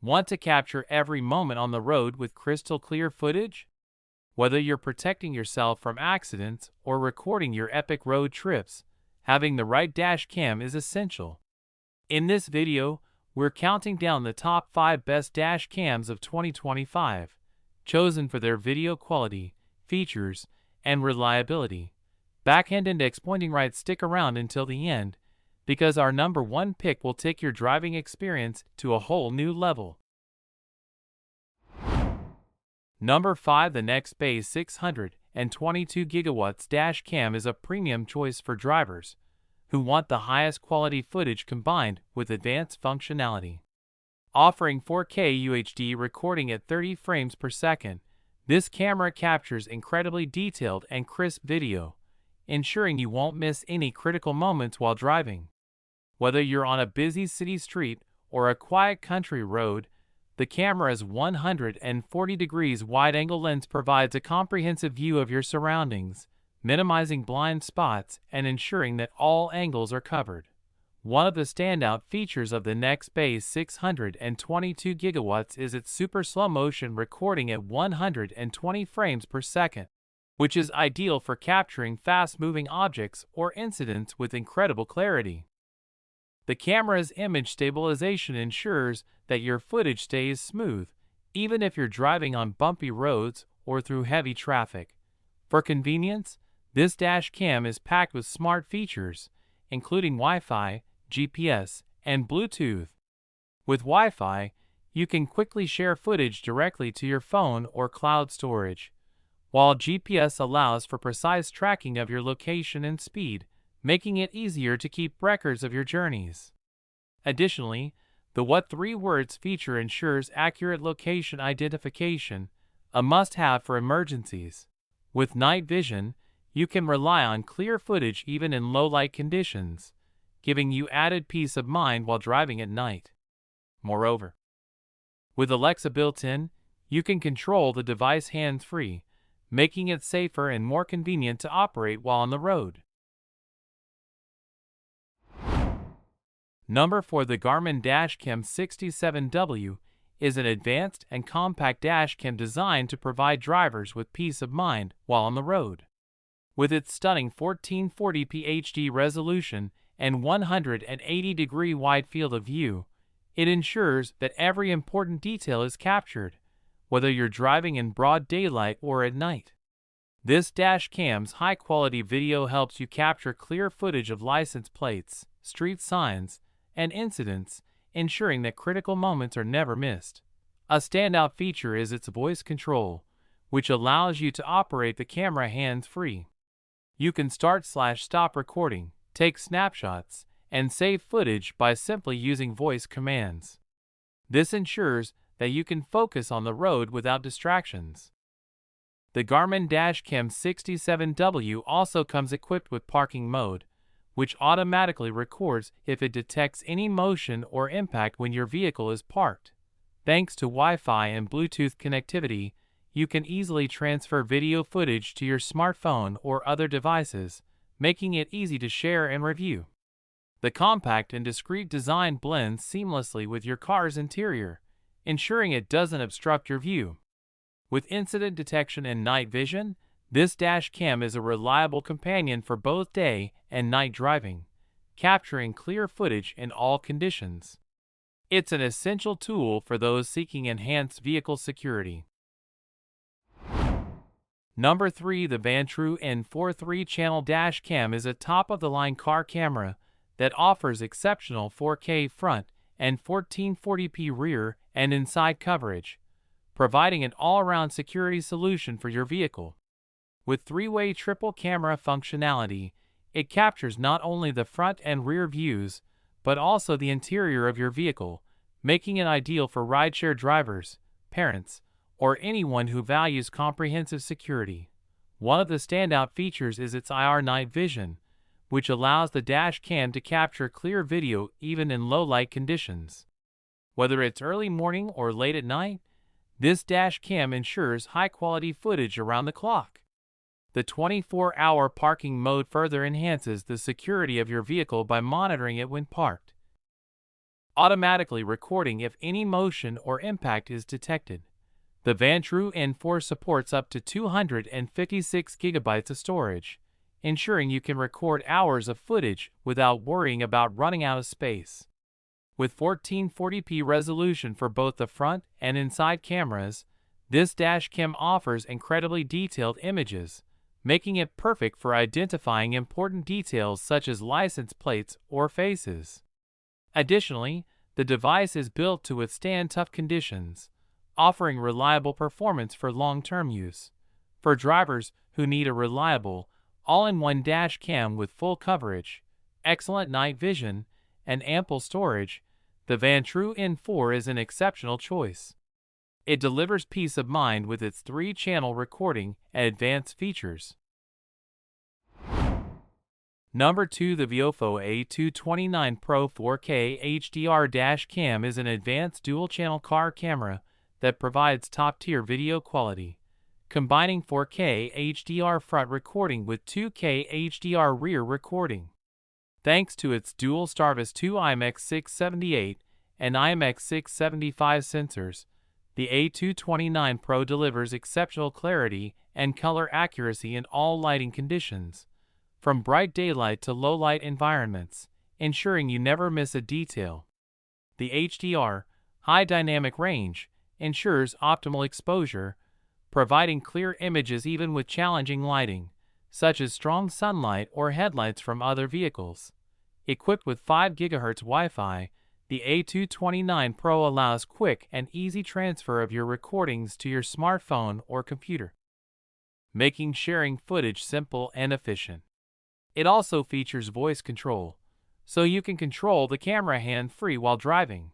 Want to capture every moment on the road with crystal clear footage? Whether you're protecting yourself from accidents or recording your epic road trips, having the right dash cam is essential. In this video, we're counting down the top 5 best dash cams of 2025, chosen for their video quality, features, and reliability. Backhand index pointing right, stick around until the end, because our number 1 pick will take your driving experience to a whole new level. Number 5. The Nextbase 622 GW dash cam is a premium choice for drivers who want the highest quality footage combined with advanced functionality. Offering 4K UHD recording at 30 frames per second, this camera captures incredibly detailed and crisp video, ensuring you won't miss any critical moments while driving. Whether you're on a busy city street or a quiet country road, the camera's 140 degrees wide-angle lens provides a comprehensive view of your surroundings, minimizing blind spots and ensuring that all angles are covered. One of the standout features of the Nextbase 622 GW is its super slow-motion recording at 120 frames per second, which is ideal for capturing fast-moving objects or incidents with incredible clarity. The camera's image stabilization ensures that your footage stays smooth, even if you're driving on bumpy roads or through heavy traffic. For convenience, this dash cam is packed with smart features, including Wi-Fi, GPS, and Bluetooth. With Wi-Fi, you can quickly share footage directly to your phone or cloud storage, while GPS allows for precise tracking of your location and speed, making it easier to keep records of your journeys. Additionally, the What 3 Words feature ensures accurate location identification, a must-have for emergencies. With night vision, you can rely on clear footage even in low-light conditions, giving you added peace of mind while driving at night. Moreover, with Alexa built-in, you can control the device hands-free, making it safer and more convenient to operate while on the road. Number 4. The Garmin Dashcam 67W is an advanced and compact dashcam designed to provide drivers with peace of mind while on the road. With its stunning 1440p HD resolution and 180-degree wide field of view, it ensures that every important detail is captured, whether you're driving in broad daylight or at night. This dashcam's high-quality video helps you capture clear footage of license plates, street signs, and incidents, ensuring that critical moments are never missed. A standout feature is its voice control, which allows you to operate the camera hands-free. You can start/stop recording, take snapshots, and save footage by simply using voice commands. This ensures that you can focus on the road without distractions. The Garmin Dashcam 67W also comes equipped with parking mode, which automatically records if it detects any motion or impact when your vehicle is parked. Thanks to Wi-Fi and Bluetooth connectivity, you can easily transfer video footage to your smartphone or other devices, making it easy to share and review. The compact and discreet design blends seamlessly with your car's interior, ensuring it doesn't obstruct your view. With incident detection and night vision, this dash cam is a reliable companion for both day and night driving, capturing clear footage in all conditions. It's an essential tool for those seeking enhanced vehicle security. Number 3. The Vantrue N4 3-channel dash cam is a top-of-the-line car camera that offers exceptional 4K front and 1440p rear and inside coverage, providing an all-around security solution for your vehicle. With three-way triple camera functionality, it captures not only the front and rear views, but also the interior of your vehicle, making it ideal for rideshare drivers, parents, or anyone who values comprehensive security. One of the standout features is its IR night vision, which allows the dash cam to capture clear video even in low-light conditions. Whether it's early morning or late at night, this dash cam ensures high-quality footage around the clock. The 24-hour parking mode further enhances the security of your vehicle by monitoring it when parked. automatically recording if any motion or impact is detected. The Vantrue N4 supports up to 256 gigabytes of storage, ensuring you can record hours of footage without worrying about running out of space. With 1440p resolution for both the front and inside cameras, this dashcam offers incredibly detailed images, making it perfect for identifying important details such as license plates or faces. Additionally, the device is built to withstand tough conditions, offering reliable performance for long-term use. For drivers who need a reliable, all-in-one dash cam with full coverage, excellent night vision, and ample storage, the Vantrue N4 is an exceptional choice. It delivers peace of mind with its 3-channel recording and advanced features. Number 2. The VIOFO A229 Pro 4K HDR dash cam is an advanced dual-channel car camera that provides top-tier video quality, combining 4K HDR front recording with 2K HDR rear recording. Thanks to its dual Starvis 2 IMX678 and IMX675 sensors, the A229 Pro delivers exceptional clarity and color accuracy in all lighting conditions, from bright daylight to low-light environments, ensuring you never miss a detail. The HDR, high dynamic range, ensures optimal exposure, providing clear images even with challenging lighting, such as strong sunlight or headlights from other vehicles. Equipped with 5 GHz Wi-Fi, the A229 Pro allows quick and easy transfer of your recordings to your smartphone or computer, making sharing footage simple and efficient. It also features voice control, so you can control the camera hand-free while driving.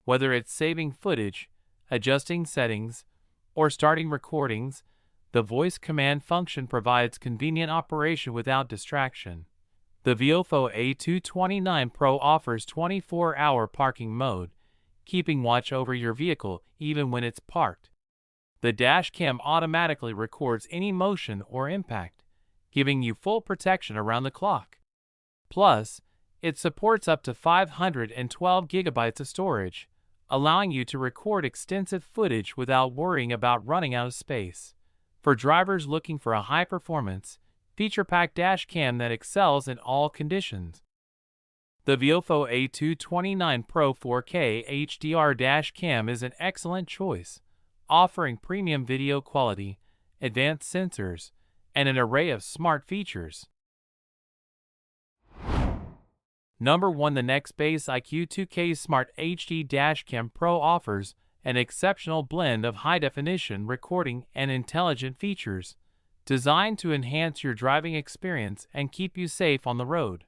Whether it's saving footage, adjusting settings, or starting recordings, the voice command function provides convenient operation without distraction. The VIOFO A229 Pro offers 24-hour parking mode, keeping watch over your vehicle even when it's parked. The dashcam automatically records any motion or impact, giving you full protection around the clock. Plus, it supports up to 512 gigabytes of storage, allowing you to record extensive footage without worrying about running out of space. For drivers looking for a high-performance, feature-packed dash cam that excels in all conditions, the VIOFO A229 Pro 4K HDR dash cam is an excellent choice, offering premium video quality, advanced sensors, and an array of smart features. Number 1. The Nextbase IQ 2K Smart HD Dashcam Pro offers an exceptional blend of high-definition recording and intelligent features, designed to enhance your driving experience and keep you safe on the road.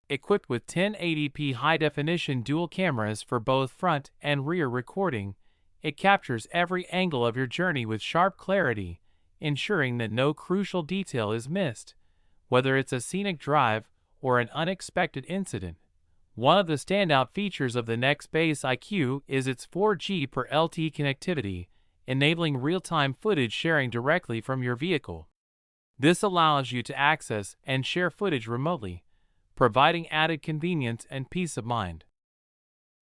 Equipped with 1080p high-definition dual cameras for both front and rear recording, it captures every angle of your journey with sharp clarity, ensuring that no crucial detail is missed, whether it's a scenic drive or an unexpected incident. One of the standout features of the Nextbase IQ is its 4G per LTE connectivity, enabling real-time footage sharing directly from your vehicle. This allows you to access and share footage remotely, providing added convenience and peace of mind.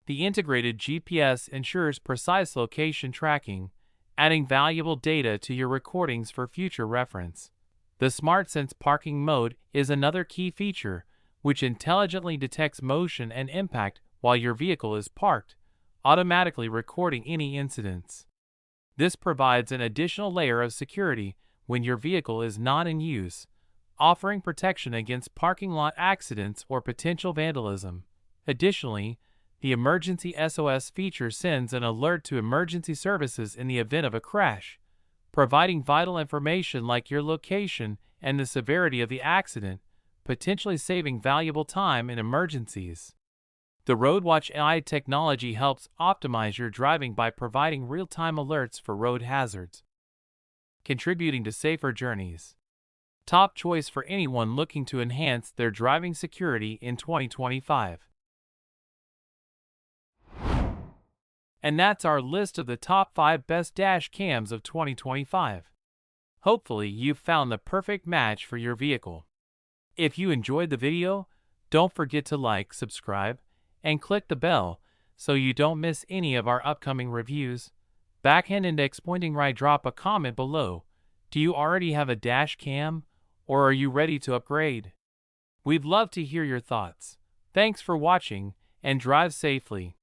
The integrated GPS ensures precise location tracking, adding valuable data to your recordings for future reference. The SmartSense parking mode is another key feature, which intelligently detects motion and impact while your vehicle is parked, automatically recording any incidents. This provides an additional layer of security when your vehicle is not in use, offering protection against parking lot accidents or potential vandalism. Additionally, the Emergency SOS feature sends an alert to emergency services in the event of a crash, providing vital information like your location and the severity of the accident, potentially saving valuable time in emergencies. The RoadWatch AI technology helps optimize your driving by providing real-time alerts for road hazards, contributing to safer journeys. Top choice for anyone looking to enhance their driving security in 2025. And that's our list of the top 5 best dash cams of 2025. Hopefully you've found the perfect match for your vehicle. If you enjoyed the video, don't forget to like, subscribe, and click the bell so you don't miss any of our upcoming reviews. Backhand index pointing right. Drop a comment below. Do you already have a dash cam, or are you ready to upgrade? We'd love to hear your thoughts. Thanks for watching, and drive safely.